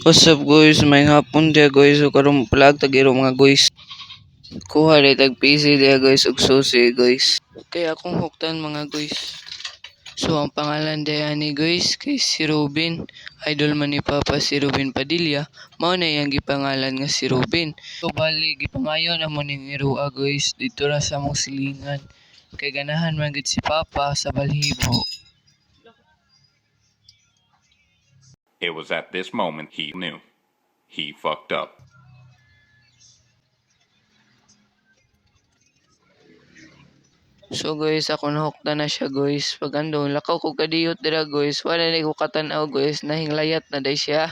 What's up guys, may hapon dia guys, so karon palag tagiro mga guys. Kuha rin tag PC dia guys ug susi guys. Kaya akong huktan mga guys. So ang pangalan dia ni guys kay si Robin. Idol man ni Papa si Robin Padilla. Mao na yang gipangalan nga si Robin. So bali gipangayon na mo ning irua guys dito ra sa among silingan. Kay ganahan man gid si Papa sa balhibo. It was at this moment he knew. He fucked up. So guys, ako nahukta na siya guys. Pag andun, lakaw ko kadiyot dira guys. Wala na ko katanaw guys. Nahinglayat na day siya.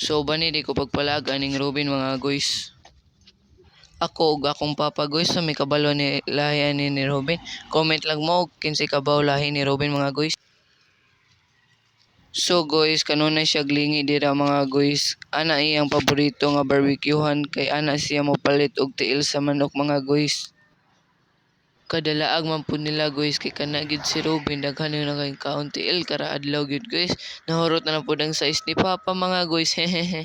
So bani di ko pagpalaga ning Robin mga guys. Ako ug akong papa guys sa may kabalo ni lahi ni Robin. Comment lang mo kinsay kabaw lahi ni Robin mga guys. So guys, kanunay siya glingi dira mga guys. Ana iyang paborito nga barbecuehan kay ana siya mo palit og tiil sa manok mga guys. Kadalaag man po nila guys kay kana gid si Robin daghan na kay kaunti el kara adlaw gid guys. Nahurot na lang pud ang size ni Papa mga guys. Hehehe.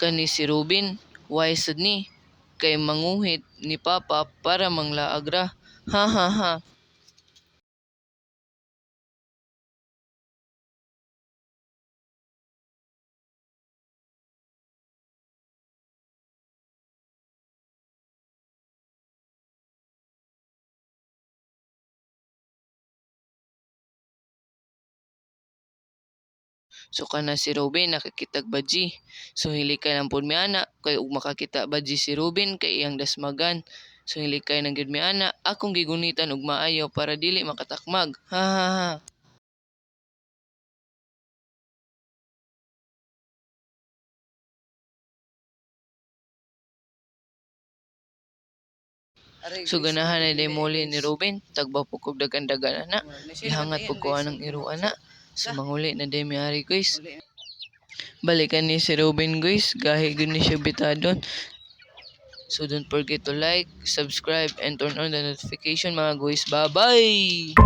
Kani si Robin, wise sad ni kay manguhit ni Papa para manglaag ra. Ha ha ha. So kana si Robin nakakitag badji. So hilikay lang pud mi ana kay ug makakita badji si Robin kay iyang dasmagan. So hilikay nang gid mi ana akong gigunitan og maayo para dili makatakmag. Ha ha ha. So ganahan na day muli ni Robin, tagba po kog dagan-dagan ana. Ihangat po ko anang iro ana. So manguli na day mi ari guys. Balikan ni si Robin guys, gahi gud ni siya bitadon. So don't forget to like, subscribe, and turn on the notification mga guys. Bye-bye!